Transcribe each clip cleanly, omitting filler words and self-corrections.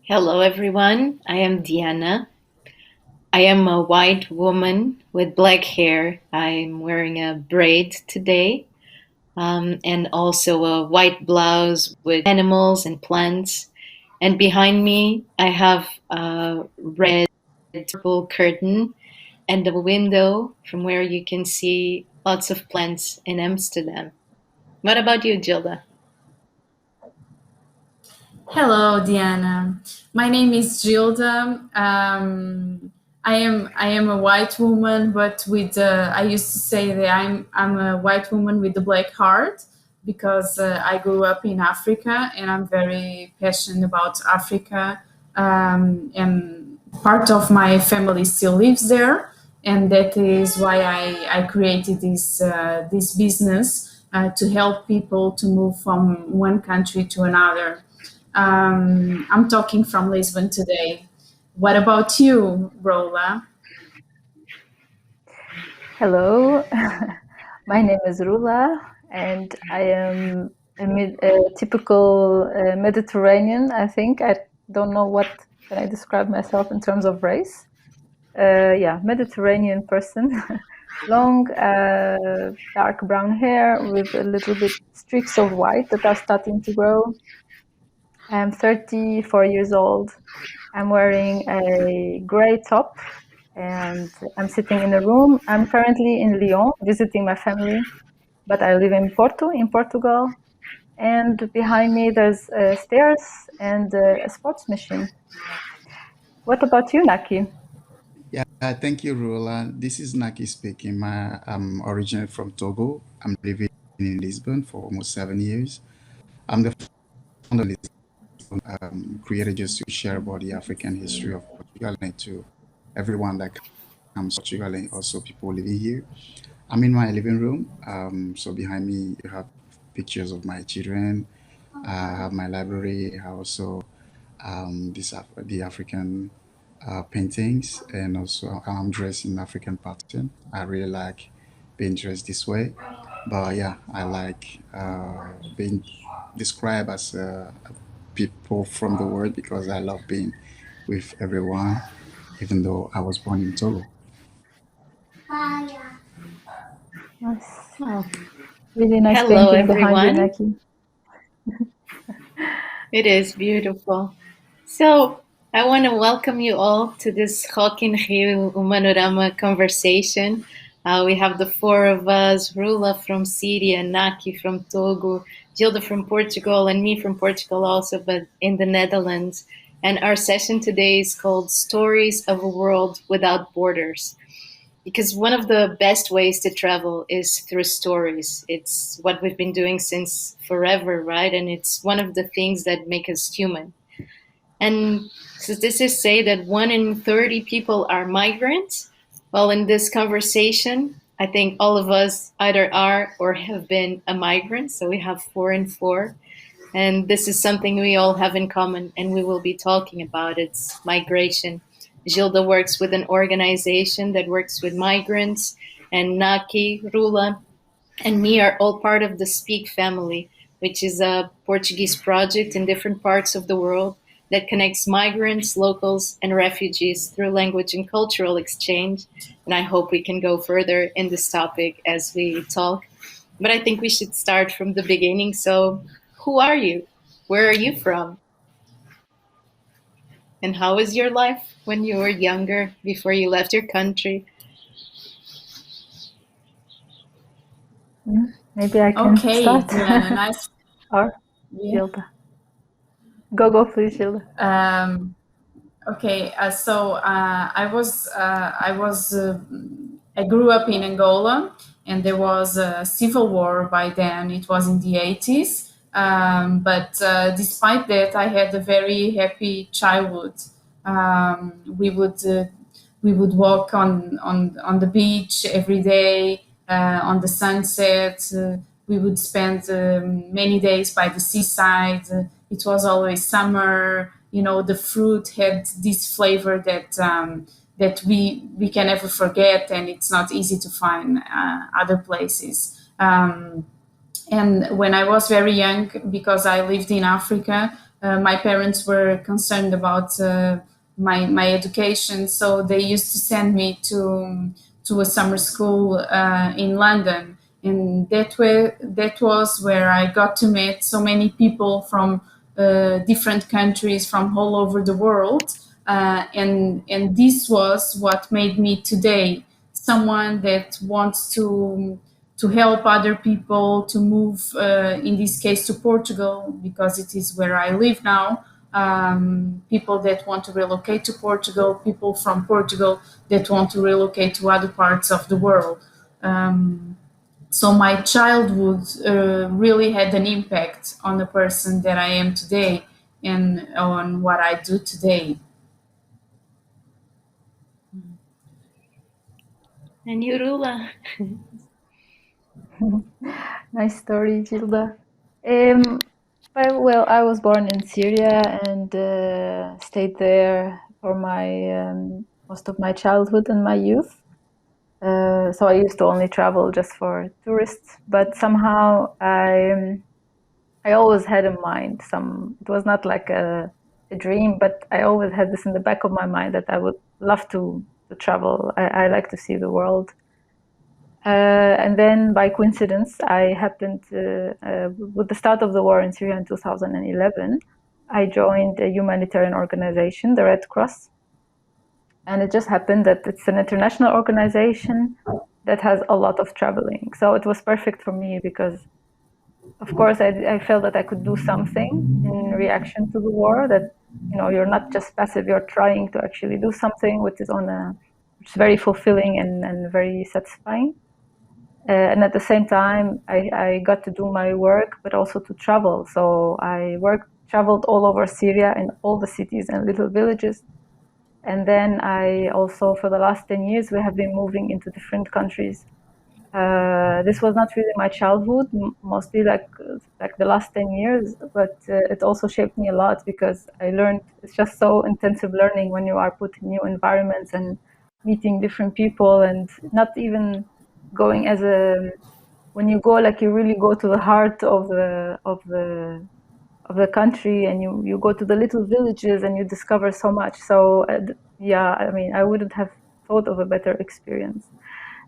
Hello, everyone. I am Diana. I am a white woman with black hair. I'm wearing a braid today, and also a white blouse with animals and plants. And behind me, I have a red purple curtain and a window from where you can see lots of plants in Amsterdam. What about you, Gilda? Hello, Diana. My name is Gilda. I am a white woman, but with I used to say that I'm a white woman with a black heart because I grew up in Africa and I'm very passionate about Africa. And part of my family still lives there, and that is why I created this business to help people to move from one country to another. I'm talking from Lisbon today. What about you, Roula? Hello, my name is Rula, and I am a typical Mediterranean. I think I don't know what can I describe myself in terms of race. Yeah, Mediterranean person, long, dark brown hair with a little bit streaks of white that are starting to grow. I'm 34 years old. I'm wearing a gray top and I'm sitting in a room. I'm currently in Lyon visiting my family, but I live in Porto, in Portugal. And behind me, there's stairs and a sports machine. What about you, Naky? Yeah, thank you, Rula. This is Naky speaking. I'm originally from Togo. I'm living in Lisbon for almost 7 years. I'm the founder of Lisbon, created just to share about the African history of Portugal and to everyone that comes to Portugal and also people living here. I'm in my living room. So behind me, you have pictures of my children. I have my library. I also the African paintings, and also I'm dressed in African pattern. I really like being dressed this way. But yeah, I like being described as people from the world because I love being with everyone, even though I was born in Togo. Nice. Oh, Really nice hello, painting behind you, everyone. Naky. It is beautiful. So, I want to welcome you all to this Rock in Rio Humanorama conversation. We have the four of us, Rula from Syria, Naky from Togo, Gilda from Portugal, and me from Portugal also, but in the Netherlands. And our session today is called Stories of a World Without Borders. Because one of the best ways to travel is through stories. It's what we've been doing since forever, right? And it's one of the things that make us human. And statistics say that 1 in 30 people are migrants. Well, in this conversation, I think all of us either are or have been a migrant. So we have 4 and 4. And this is something we all have in common, and we will be talking about it's migration. Gilda works with an organization that works with migrants, and Naki, Rula, and me are all part of the Speak family, which is a Portuguese project in different parts of the world that connects migrants, locals, and refugees through language and cultural exchange. And I hope we can go further in this topic as we talk. But I think we should start from the beginning. So, who are you? Where are you from? And how was your life when you were younger, before you left your country? Maybe I can Okay, start. Diana, nice. Or Yeah. Gilda. Go, please, Gilda. Okay, I grew up in Angola, and there was a civil war by then. It was in the 80s. But despite that, I had a very happy childhood. Um, we would uh, we would walk on the beach every day on the sunset. We would spend many days by the seaside. It was always summer. You know, the fruit had this flavor that we can never forget, and it's not easy to find other places. And when I was very young, because I lived in Africa, My parents were concerned about my education, so they used to send me to a summer school in London, and that was where I got to meet so many people from different countries from all over the world, and this was what made me today someone that wants to help other people to move, in this case, to Portugal, because it is where I live now. People that want to relocate to Portugal, people from Portugal that want to relocate to other parts of the world. So my childhood really had an impact on the person that I am today and on what I do today. And you, Rula? Nice story, Gilda. Well, I was born in Syria and stayed there for my most of my childhood and my youth. So I used to only travel just for tourists, but somehow I always had in mind some. It was not like a dream, but I always had this in the back of my mind that I would love to travel. I like to see the world. And then by coincidence, I happened to, with the start of the war in Syria in 2011, I joined a humanitarian organization, the Red Cross. And it just happened that it's an international organization that has a lot of traveling. So it was perfect for me because, of course, I felt that I could do something in reaction to the war, that, you're not just passive, you're trying to actually do something which is which is very fulfilling and very satisfying. And at the same time, I got to do my work, but also to travel. So I traveled all over Syria in all the cities and little villages. And then I also, for the last 10 years, we have been moving into different countries. This was not really my childhood, mostly like the last 10 years, but it also shaped me a lot because I learned. It's just so intensive learning when you are put in new environments and meeting different people, and not even going when you go, like, you really go to the heart of the country, and you go to the little villages and you discover so much. So yeah, I mean, I wouldn't have thought of a better experience.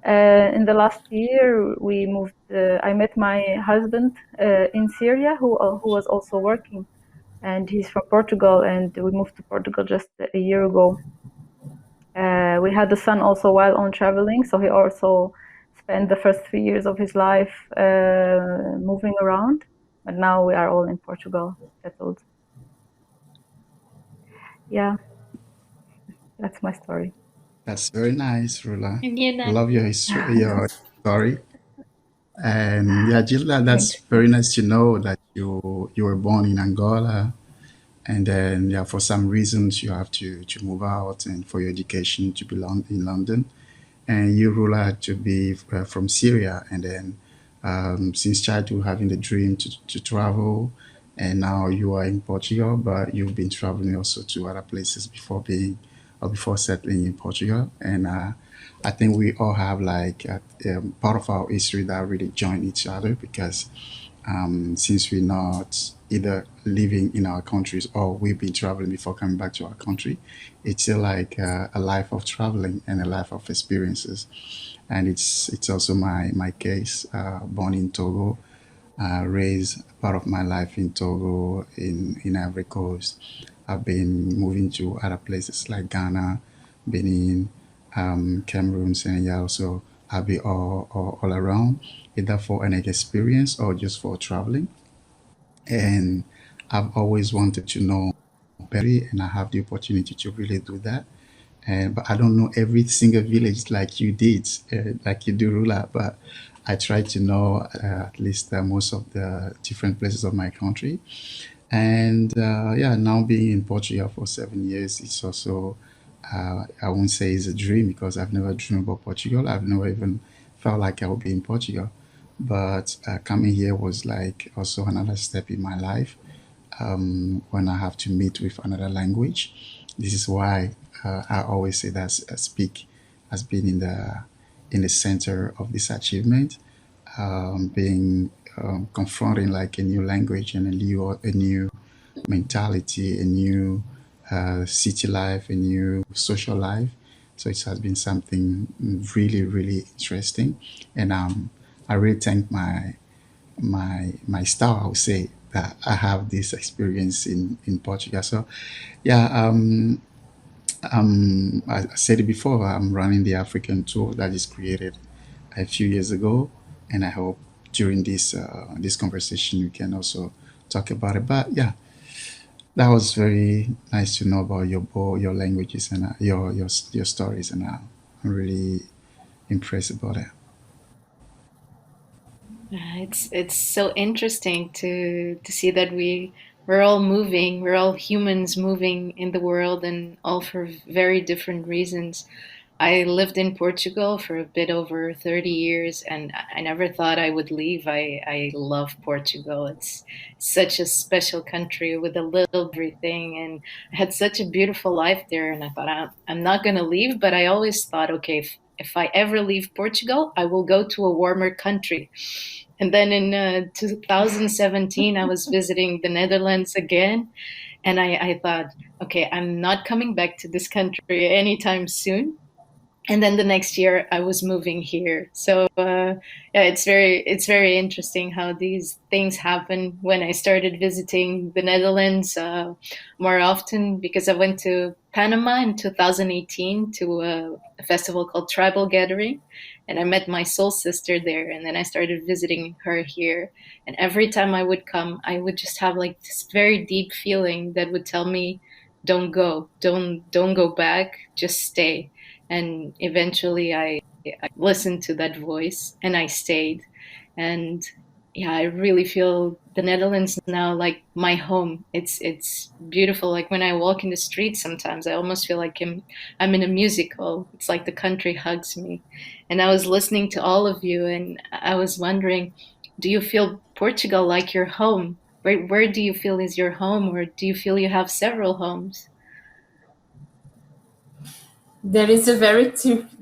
In the last year, we moved. I met my husband in Syria, who was also working, and he's from Portugal, and we moved to Portugal just a year ago. We had a son also while on traveling, so he also spent the first 3 years of his life moving around. But now we are all in Portugal, settled. Yeah, that's my story. That's very nice, Rula. And you, I love your story. And yeah, Gilda, Thank that's very nice to know that you were born in Angola, and then yeah, for some reasons you have to move out, and for your education to belong in London. And you, Rula, had to be from Syria, and then since childhood having the dream to travel, and now you are in Portugal, but you've been traveling also to other places before being or before settling in Portugal. And I think we all have like part of our history that really join each other because since we're not either living in our countries or we've been traveling before coming back to our country, it's still like a life of traveling and a life of experiences. And it's also my case. Born in Togo, raised part of my life in Togo, in Ivory Coast. I've been moving to other places like Ghana, Benin, Cameroon, Senegal. So I'll be all around, either for an experience or just for traveling. And I've always wanted to know better, and I have the opportunity to really do that. And but I don't know every single village like you did, like you do, Rula. But I try to know at least most of the different places of my country. And yeah, now being in Portugal for 7 years, it's also, I won't say it's a dream because I've never dreamed about Portugal. I've never even felt like I would be in Portugal. But coming here was like also another step in my life when I have to meet with another language. This is why I always say that speak has been in the center of this achievement, being confronting like a new language and a new mentality, a new city life, a new social life. So it has been something really, really interesting, and I really thank my star. I would say that I have this experience in Portugal. So yeah, I said it before. I'm running the African tour that is created a few years ago, and I hope during this conversation we can also talk about it. But yeah, that was very nice to know about your languages and your stories, and I'm really impressed about it. It's so interesting to see that we're all moving, we're all humans moving in the world, and all for very different reasons. I lived in Portugal for a bit over 30 years, and I never thought I would leave. I love Portugal. It's such a special country with a little everything, and I had such a beautiful life there. And I thought I'm not going to leave, but I always thought, okay, if I ever leave Portugal, I will go to a warmer country. And then in 2017, I was visiting the Netherlands again, and I thought, okay, I'm not coming back to this country anytime soon. And then the next year I was moving here. So yeah, it's very interesting how these things happen. When I started visiting the Netherlands more often, because I went to Panama in 2018 to a festival called Tribal Gathering, and I met my soul sister there, and then I started visiting her here. And every time I would come, I would just have like this very deep feeling that would tell me, don't go, don't go back, just stay. And eventually I listened to that voice and I stayed. And yeah, I really feel the Netherlands now like my home. It's beautiful. Like when I walk in the street sometimes I almost feel like I'm in a musical. It's like the country hugs me. And I was listening to all of you and I was wondering, do you feel Portugal like your home? Where do you feel is your home, or do you feel you have several homes? That is a very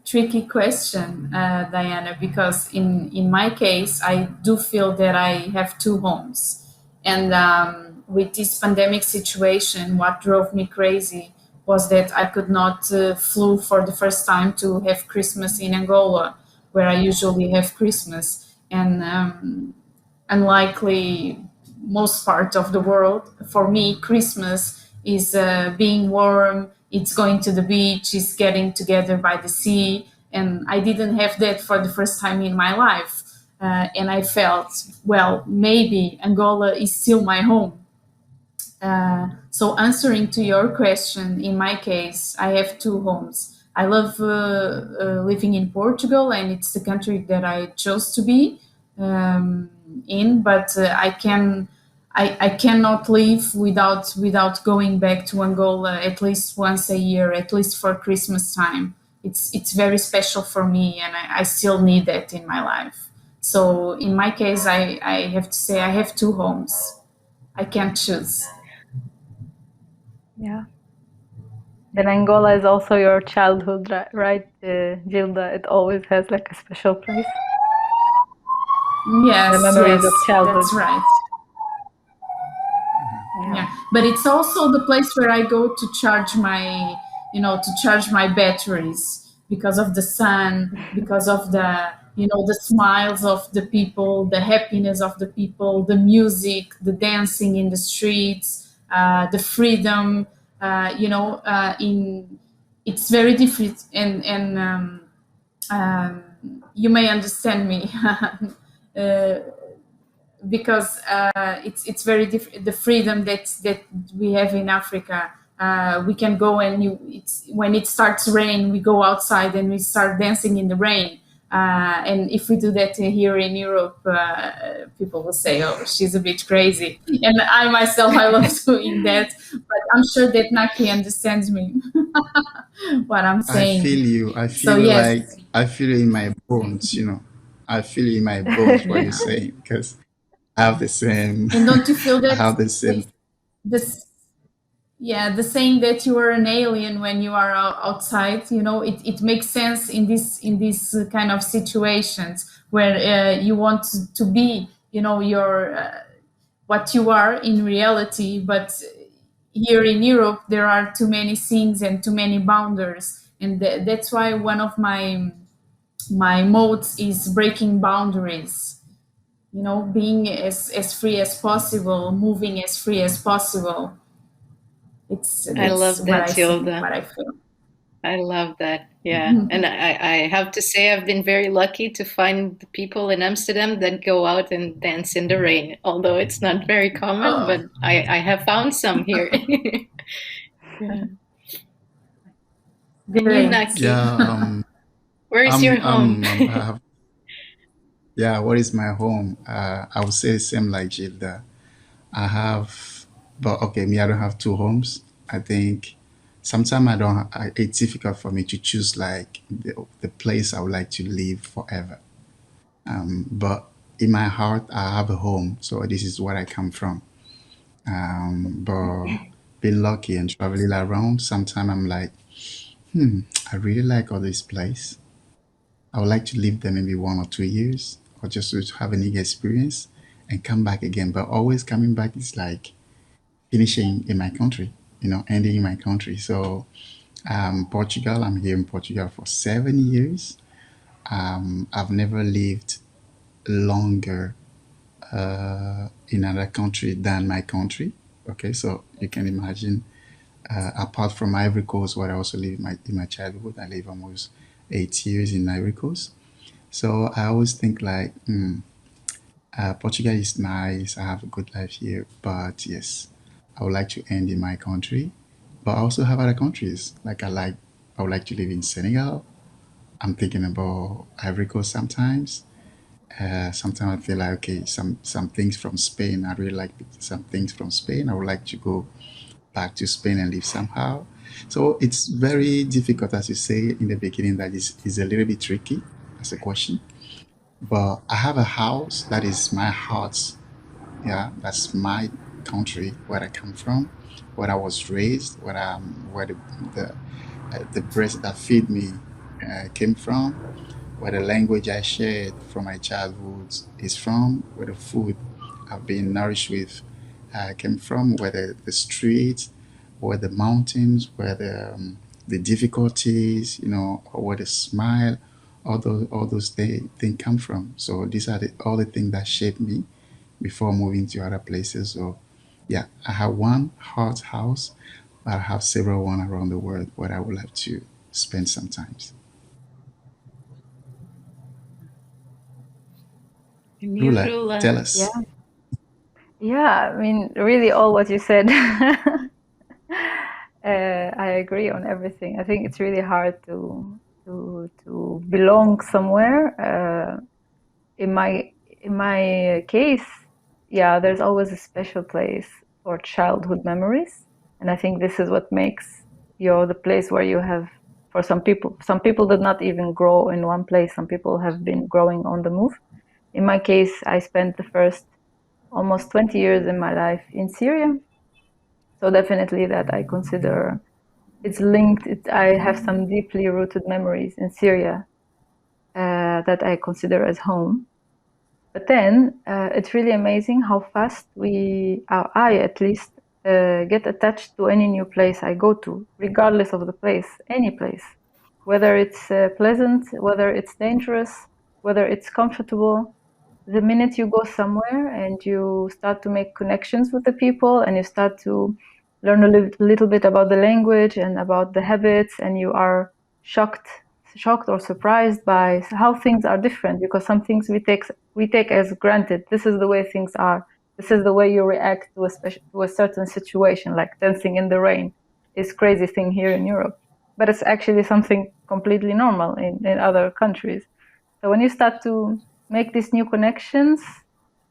tricky question, Diana, because in my case, I do feel that I have two homes. And with this pandemic situation, what drove me crazy was that I could not flew for the first time to have Christmas in Angola, where I usually have Christmas. And unlikely most part of the world, for me, Christmas is being warm, it's going to the beach, it's getting together by the sea. And I didn't have that for the first time in my life. And I felt, well, maybe Angola is still my home. So answering to your question, in my case, I have two homes. I love living in Portugal, and it's the country that I chose to be in. But I cannot live without going back to Angola at least once a year, at least for Christmas time. It's very special for me, and I still need that in my life. So in my case, I have to say I have two homes. I can't choose. Yeah. Then Angola is also your childhood, right, Gilda? It always has like a special place. Yes, The memories of childhood. that's right. Yeah. Yeah, but it's also the place where I go to charge my, to charge my batteries because of the sun, because of the smiles of the people, the happiness of the people, the music, the dancing in the streets, the freedom. In It's very different, and you may understand me. uh, because it's very different. The freedom that we have in Africa, we can go and when it starts rain, we go outside and we start dancing in the rain. And if we do that here in Europe, people will say, "Oh, she's a bit crazy." And I myself, I love doing that. But I'm sure that Naky understands me what I'm I feel saying. you. So yes, I feel it in my bones. I feel it in my bones what you're saying because I have the same. and don't you feel I that have the same. this yeah, the saying that you are an alien when you are outside, it makes sense in these kind of situations where you want to be, your what you are in reality. But here in Europe, there are too many things and too many boundaries, and that's why one of my modes is breaking boundaries. You know, being as free as possible, moving as free as possible. I That's love what that, I think, Gilda. what I feel. I love that. Yeah. And I have to say, I've been very lucky to find the people in Amsterdam that go out and dance in the rain, although it's not very common, Oh, but I have found some here. Yeah. And you, great. Naky, Yeah, where is your home? I have, yeah, what is my home? I would say the same like Gilda. I have, but okay, me, I don't have two homes. I think sometimes I don't, it's difficult for me to choose like the place I would like to live forever. But in my heart, I have a home. So this is where I come from. But being lucky and traveling around, sometimes I'm like, I really like all this place. I would like to live there maybe 1 or 2 years or just to have a new experience and come back again. But always coming back is like finishing in my country, ending in my country. So, Portugal, I'm here in Portugal for 7 years. I've never lived longer in another country than my country. Okay, so you can imagine, apart from Ivory Coast, where I also lived in my childhood, I lived almost 8 years in Ivory Coast. So I always think like, Portugal is nice. I have a good life here, but yes, I would like to end in my country. But I also have other countries. I would like to live in Senegal. I'm thinking about Ivory Coast sometimes. Sometimes I feel like okay, some things from Spain. I really like some things from Spain. I would like to go back to Spain and live somehow. So it's very difficult, as you say in the beginning, that is a little bit tricky as a question. But I have a house that is my heart. Yeah, that's my country, where I come from, where I was raised, where the breast that feed me came from, where the language I shared from my childhood is from, where the food I've been nourished with came from, where the streets, where the mountains, where the difficulties, or where the smile, all those things come from. So these are all the things that shape me before moving to other places. So yeah, I have one hot house, but I have several one around the world where I would like to spend some times. And you, Rula, Rula. tell Yeah, us. yeah. I mean, really, all what you said. I agree on everything. I think it's really hard to belong somewhere. In my case, yeah, there's always a special place for childhood memories, and I think this is what makes the place where you have. For some people, did not even grow in one place. Some people have been growing on the move. In my case, I spent the first almost 20 years in my life in Syria, so definitely that I consider it's linked. I have some deeply rooted memories in Syria that I consider as home. But then it's really amazing how fast I at least, get attached to any new place I go to, regardless of the place, any place, whether it's pleasant, whether it's dangerous, whether it's comfortable. The minute you go somewhere and you start to make connections with the people and you start to learn a little bit about the language and about the habits, and you are shocked or surprised by how things are different, because some things we take as granted. This is the way things are. This is the way you react to a certain situation, like dancing in the rain is crazy thing here in Europe, but it's actually something completely normal in other countries. So when you start to make these new connections,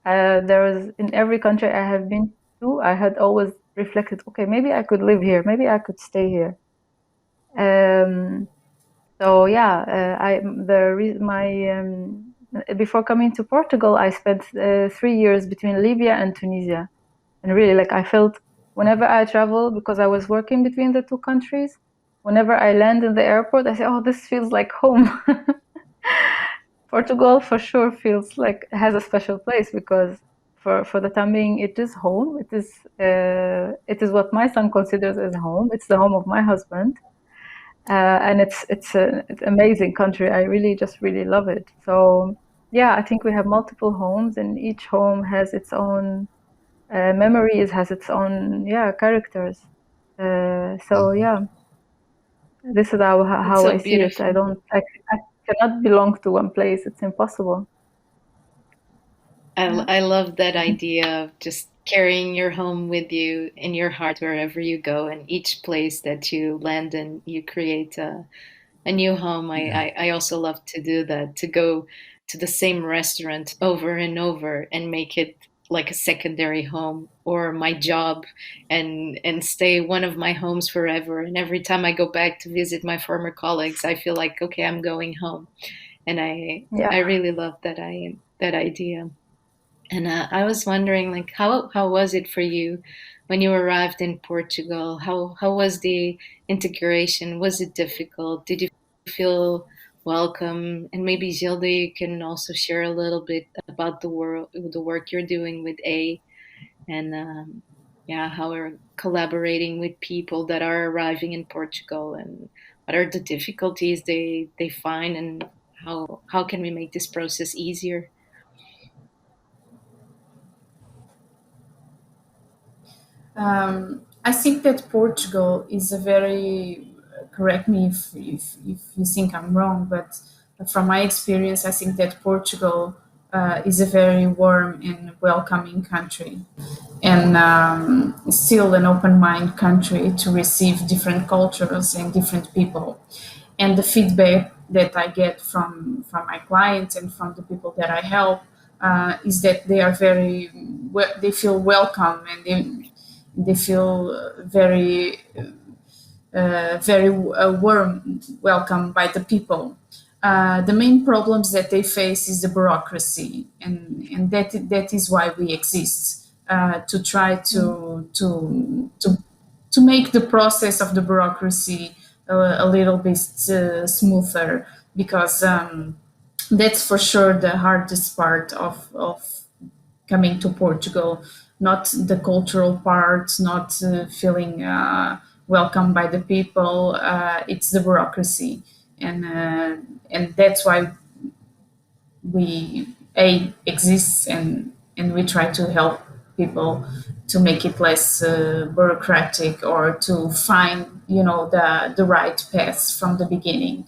there was in every country I have been to, I had always reflected, okay, maybe I could live here, maybe I could stay here. So yeah, before coming to Portugal, I spent 3 years between Libya and Tunisia, and really, like, I felt whenever I travel, because I was working between the two countries, whenever I land in the airport, I say, oh, this feels like home. Portugal for sure feels like has a special place because for the time being, it is home. It is what my son considers as home. It's the home of my husband, and it's an amazing country. I really love it. So yeah, I think we have multiple homes, and each home has its own memories, has its own characters. So yeah, this is how so I see it. I cannot belong to one place. It's impossible. I love that idea of just carrying your home with you in your heart wherever you go, and each place that you land in, you create a new home. I also love to do that, to go to the same restaurant over and over and make it like a secondary home, or my job, and stay one of my homes forever. And every time I go back to visit my former colleagues, I feel like, okay, I'm going home. And I really love that idea. And I was wondering, like, how was it for you when you arrived in Portugal? How was the integration? Was it difficult? Did you feel welcome? And maybe Gilda, you can also share a little bit about the work you're doing with A, and yeah, how we're collaborating with people that are arriving in Portugal, and what are the difficulties they find, and how can we make this process easier? I think that Portugal is a very, correct me if you think I'm wrong, but from my experience, I think that Portugal is a very warm and welcoming country, and still an open mind country to receive different cultures and different people. And the feedback that I get from my clients and from the people that I help is that they are they feel welcome, and they feel very warm welcome by the people. The main problems that they face is the bureaucracy, and that is why we exist, to try to make the process of the bureaucracy a little bit smoother, because that's for sure the hardest part of coming to Portugal, not the cultural part, not feeling welcome by the people. It's the bureaucracy, and that's why we exists, and we try to help people to make it less bureaucratic, or to find the right paths from the beginning.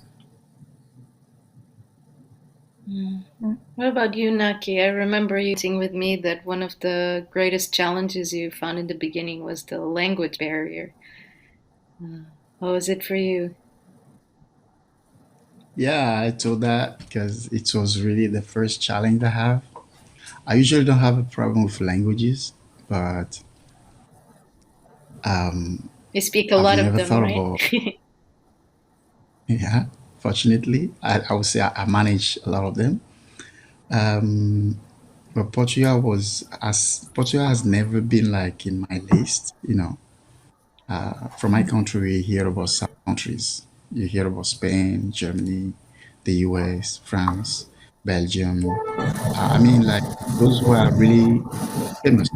What about you, Naky? I remember you saying with me that one of the greatest challenges you found in the beginning was the language barrier. How was it for you? Yeah, I told that because it was really the first challenge I have. I usually don't have a problem with languages, but um, You speak a I've lot of never them, thought right? about. Yeah, fortunately, I would say I manage a lot of them. Um, but Portugal has never been like in my list. From my country, we hear about some countries. You hear about Spain, Germany, the US, France, Belgium. I mean, like those who are really famous.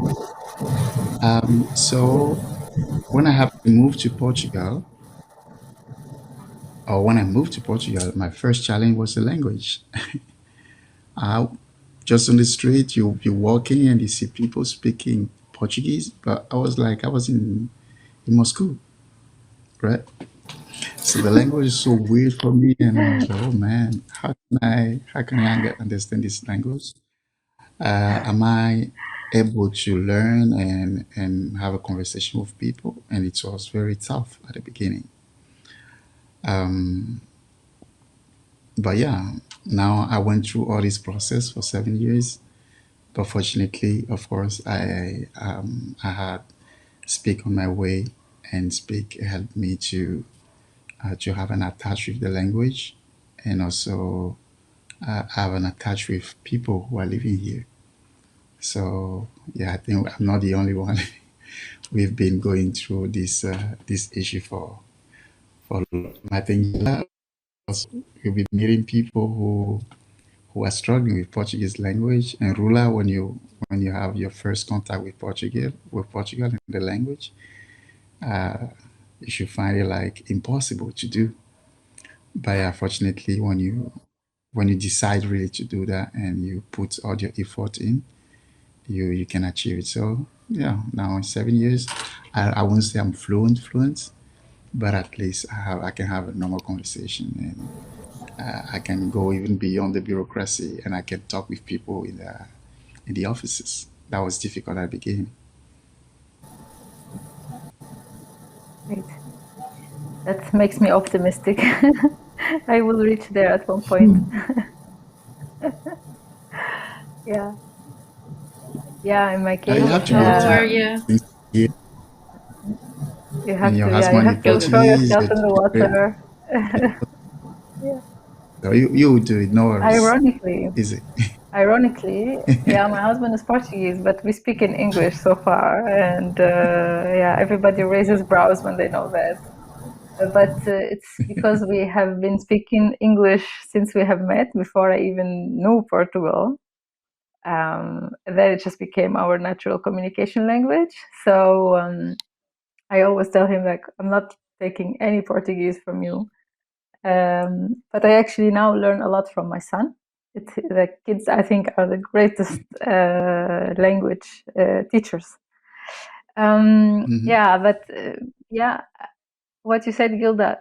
So when I have to move to Portugal, or when I moved to Portugal, my first challenge was the language. Uh, just on the street, you're walking and you see people speaking Portuguese, but I was like, I was in Moscow, right? So the language is so weird for me, and I was like, oh man, how can I understand this language? Am I able to learn and have a conversation with people? And it was very tough at the beginning. Um, but yeah, now I went through all this process for 7 years. But fortunately, of course, I had Speak on my way, and Speak helped me to have an attach with the language, and also have an attach with people who are living here. So yeah, I think I'm not the only one. We've been going through this issue for I think you'll be meeting people who are struggling with Portuguese language. And Rula, when you have your first contact with Portugal and the language, uh, you should find it like impossible to do. But fortunately, when you decide really to do that and you put all your effort in, you can achieve it. So yeah, now in 7 years, I won't say I'm fluent, but at least I can have a normal conversation, and I can go even beyond the bureaucracy, and I can talk with people in the offices. That was difficult at the beginning. Great. That makes me optimistic. I will reach there at one point. Yeah. Yeah, in my case, You have to How go old were to you? things here, you and have your to, yeah, you husband is have to throw Portuguese. yourself in the water. Yeah. So you will do it, no worries. Ironically, Easy. ironically, yeah, my husband is Portuguese, but we speak in English so far, and yeah, everybody raises brows when they know that. But it's because we have been speaking English since we have met, before I even knew Portugal. Then it just became our natural communication language. So I always tell him, like, I'm not taking any Portuguese from you. But I actually now learn a lot from my son. The kids, I think, are the greatest language teachers. Yeah, but yeah, what you said, Gilda,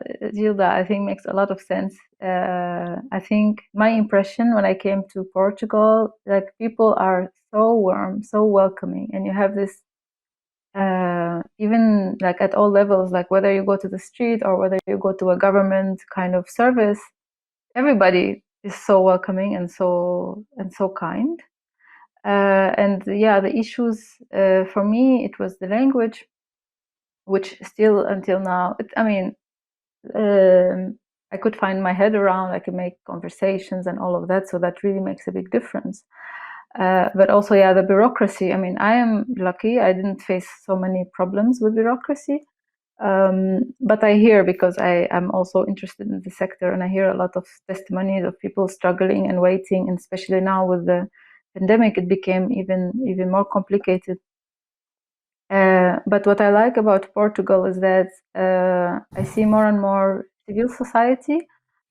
I think makes a lot of sense. I think my impression when I came to Portugal, like, people are so warm, so welcoming, and you have this even like at all levels, like whether you go to the street or whether you go to a government kind of service, everybody is so welcoming and so kind. And yeah, the issues for me, it was the language, which still until now, I mean, I could find my head around. I could make conversations and all of that, so that really makes a big difference. But also, yeah, the bureaucracy. I mean, I am lucky. I didn't face so many problems with bureaucracy. But I hear, because I am also interested in the sector, and I hear a lot of testimonies of people struggling and waiting, and especially now with the pandemic, it became even more complicated. But what I like about Portugal is that I see more and more civil society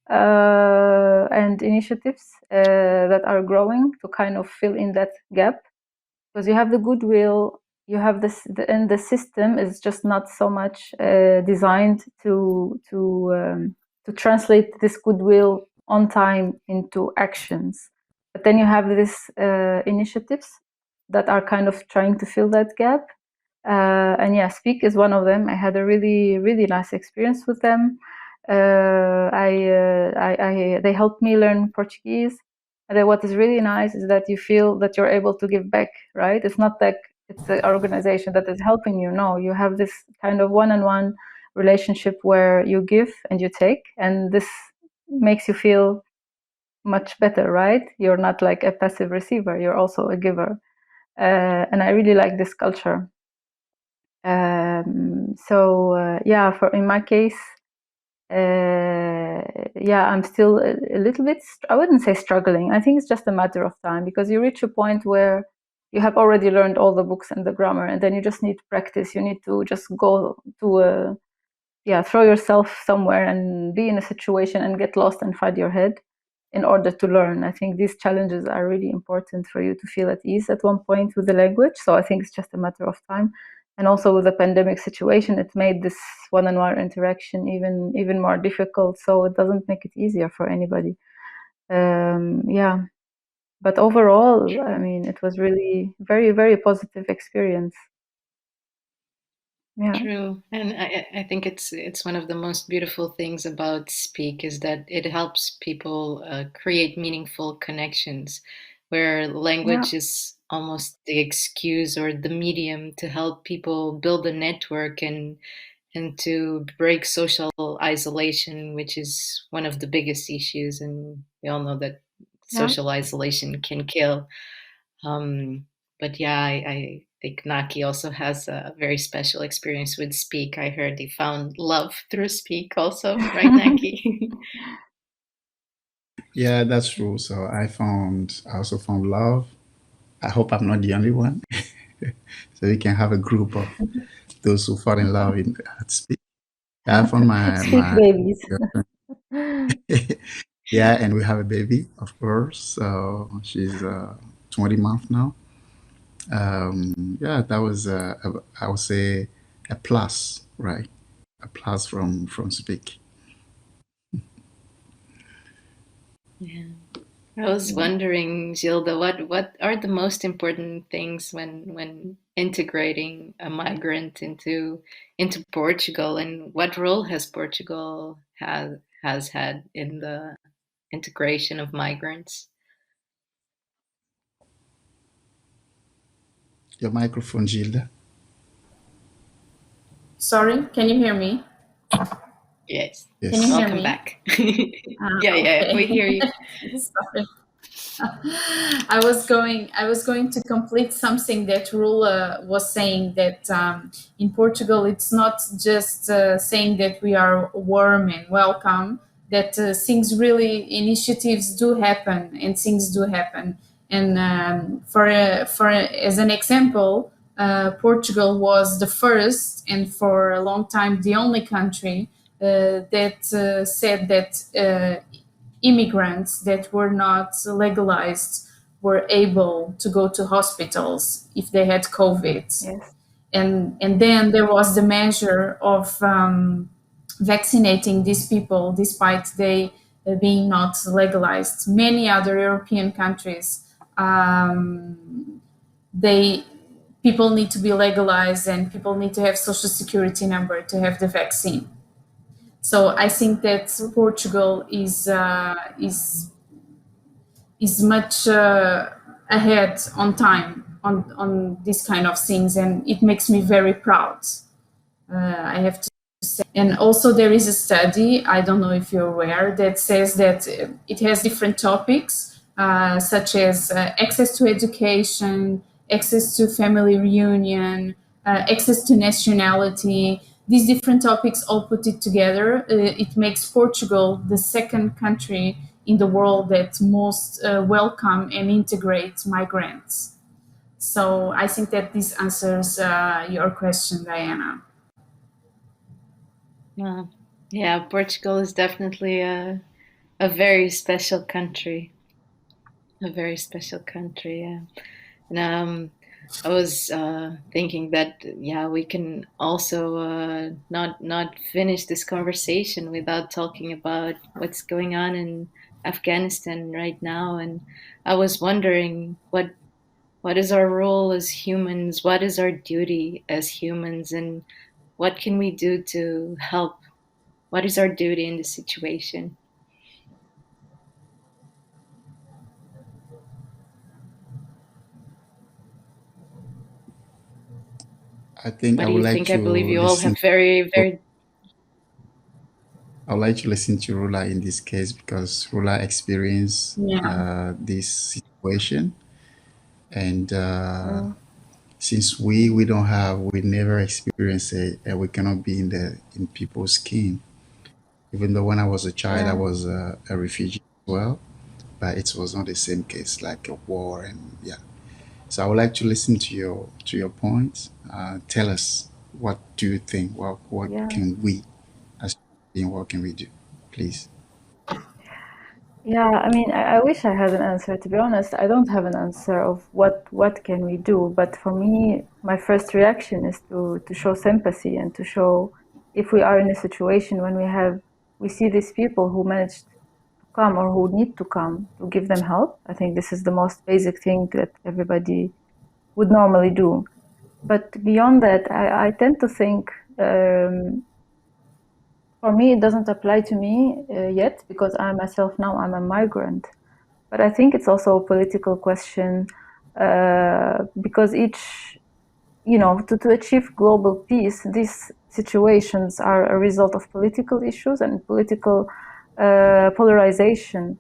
and initiatives that are growing to kind of fill in that gap, because you have the goodwill, you have this, and the system is just not so much designed to translate this goodwill on time into actions. But then you have these initiatives that are kind of trying to fill that gap. And yeah, Speak is one of them. I had a really nice experience with them. They helped me learn Portuguese. And then what is really nice is that you feel that you're able to give back, right? It's not like it's an organization that is helping you. No, you have this kind of one-on-one relationship where you give and you take, and this makes you feel much better, right? You're not like a passive receiver, you're also a giver. And I really like this culture. So yeah, in my case, yeah, I'm still a little bit, I wouldn't say struggling. I think it's just a matter of time, because you reach a point where you have already learned all the books and the grammar, and then you just need practice. You need to just go to throw yourself somewhere and be in a situation and get lost and find your head in order to learn. I think these challenges are really important for you to feel at ease at one point with the language. So I think it's just a matter of time. And also with the pandemic situation, it made this one-on-one interaction even more difficult. So it doesn't make it easier for anybody. Yeah, but overall, I mean, it was really very positive experience. Yeah. True, and I think it's one of the most beautiful things about Speak is that it helps people create meaningful connections, where language is almost the excuse or the medium to help people build a network and to break social isolation, which is one of the biggest issues, and we all know that social isolation can kill. Um, but yeah, I think Naky also has a very special experience with Speak. I heard he found love through Speak also, right, Naky? Yeah, that's true. So I also found love, I hope I'm not the only one. So we can have a group of those who fall in love in speak. I found Speak my babies. girlfriend. Yeah, and we have a baby, of course. So she's 20 months now. Yeah, that was I would say a plus, right? A plus from speak. Yeah. I was wondering, Gilda, what are the most important things when integrating a migrant into Portugal, and what role has Portugal has had in the integration of migrants? Your microphone, Gilda. Sorry, can you hear me? Yes. Can you Yes. hear Welcome me? back. Yeah, we Okay. hear you. Sorry. I was going to complete something that Rula was saying, that in Portugal it's not just saying that we are warm and welcome, that things really, initiatives do happen and things do happen. And as an example, Portugal was the first and for a long time the only country that said that immigrants that were not legalized were able to go to hospitals if they had COVID. Yes. And then there was the measure of vaccinating these people despite they being not legalized. Many other European countries, they people need to be legalized and people need to have social security number to have the vaccine. So I think that Portugal is much ahead on time on these kind of things, and it makes me very proud. I have to say, and also there is a study. I don't know if you're aware that says that it has different topics such as access to education, access to family reunion, access to nationality. These different topics all put it together. It makes Portugal the second country in the world that most welcome and integrate migrants. So I think that this answers your question, Diana. Yeah, Portugal is definitely a very special country. A very special country, yeah. And I was thinking that yeah, we can also not finish this conversation without talking about what's going on in Afghanistan right now. And I was wondering what is our role as humans? What is our duty as humans? And what can we do to help? What is our duty in this situation? I think What I do would you like think? I to believe you all listen. have very. I would like to listen to Rula in this case because Rula experienced Yeah. this situation, and Mm. since we don't have, we never experienced it, and we cannot be in people's skin. Even though when I was a child, I Yeah. was a refugee as well, but it was not the same case like a war, and yeah. So I would like to listen to your points. Tell us, what do you think? What Yeah. can we as being, what can we do, please? Yeah, I mean, I wish I had an answer. To be honest, I don't have an answer of what can we do. But for me, my first reaction is to show sympathy and to show if we are in a situation when we see these people who managed to come or who need to come, to give them help. I think this is the most basic thing that everybody would normally do. But beyond that, I tend to think for me, it doesn't apply to me yet because I myself now I'm a migrant. But I think it's also a political question because to achieve global peace, these situations are a result of political issues and political polarization.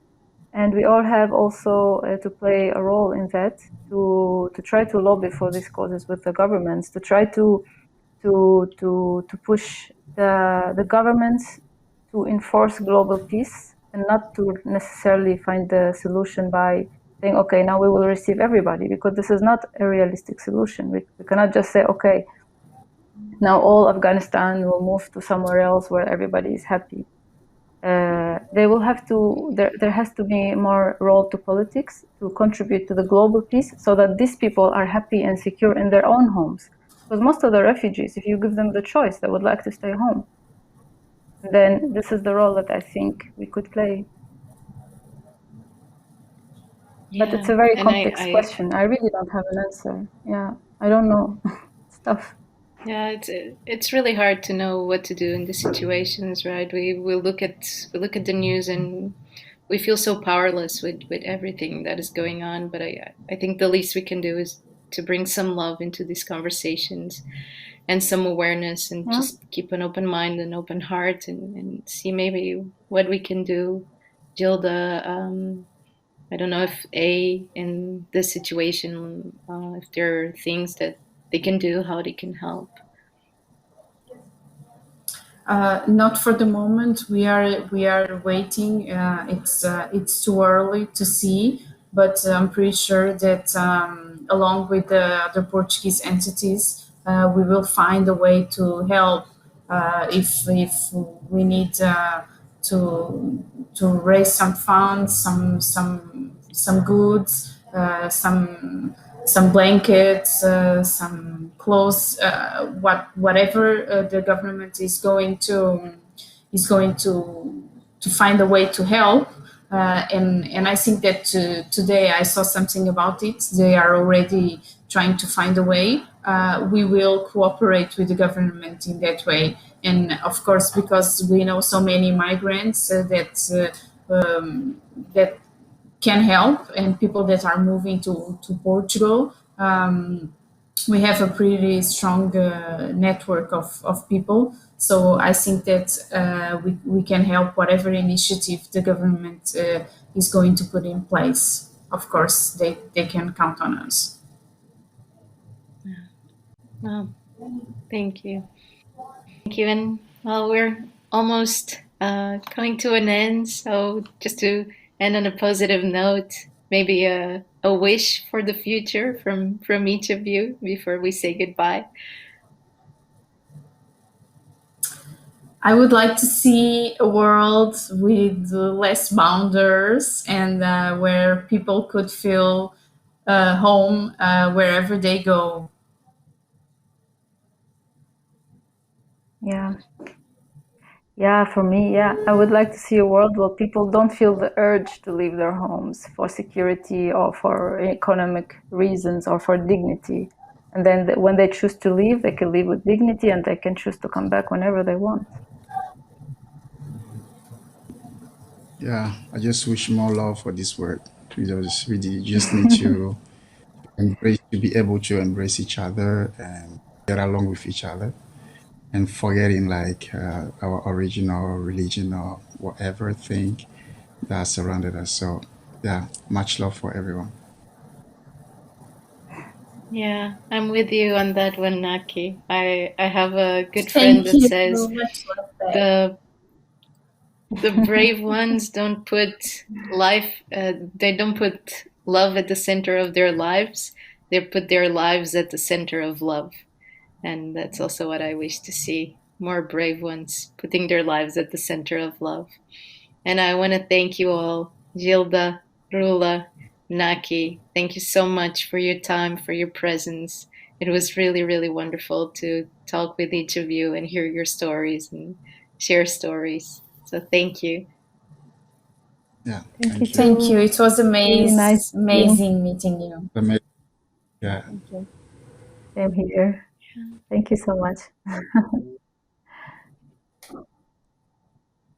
And we all have also to play a role in that, to try to lobby for these causes with the governments, to try to push the governments to enforce global peace and not to necessarily find the solution by saying, okay, now we will receive everybody, because this is not a realistic solution. We cannot just say, okay, now all Afghanistan will move to somewhere else where everybody is happy. They will have to, there has to be more role to politics to contribute to the global peace, so that these people are happy and secure in their own homes. Because most of the refugees, if you give them the choice, they would like to stay home. Then this is the role that I think we could play. Yeah, but it's a very and complex question. I really don't have an answer. Yeah, I don't know. It's tough. Yeah, it's really hard to know what to do in these situations, right? We look at the news and we feel so powerless with everything that is going on. But I think the least we can do is to bring some love into these conversations and some awareness, and Yeah. just keep an open mind and open heart, and see maybe what we can do. Gilda, I don't know if in this situation, if there are things that they can do, how they can help. Not for the moment. We are waiting. It's too early to see, but I'm pretty sure that along with the other Portuguese entities, we will find a way to help. If we need to raise some funds, some goods, some blankets, some clothes, whatever the government is going to find a way to help. And I think that today I saw something about it. They are already trying to find a way. We will cooperate with the government in that way. And of course, because we know so many migrants that can help, and people that are moving to Portugal, we have a pretty strong network of people. So I think that we can help whatever initiative the government is going to put in place. Of course, they can count on us. Well, thank you. Thank you. And well, we're almost coming to an end. So just to end on a positive note, maybe a wish for the future from each of you before we say goodbye. I would like to see a world with less boundaries, and where people could feel home wherever they go. Yeah, for me, I would like to see a world where people don't feel the urge to leave their homes for security or for economic reasons or for dignity. And then when they choose to leave, they can leave with dignity, and they can choose to come back whenever they want. Yeah, I just wish more love for this world. We just need to be able to embrace each other and get along with each other, and forgetting like our original religion or whatever thing that surrounded us. So yeah, much love for everyone. Yeah, I'm with you on that one, Naky. I have a good friend Thank that you. says Much love back. the brave ones don't put they don't put love at the center of their lives. They put their lives at the center of love. And that's also what I wish to see. More brave ones putting their lives at the center of love. And I want to thank you all, Gilda, Rula, Naky. Thank you so much for your time, for your presence. It was really, really wonderful to talk with each of you and hear your stories and share stories. So thank you. Yeah, Thank you Thank you. It was Really nice amazing meeting you. Yeah. Thank you. Same here. Thank you so much.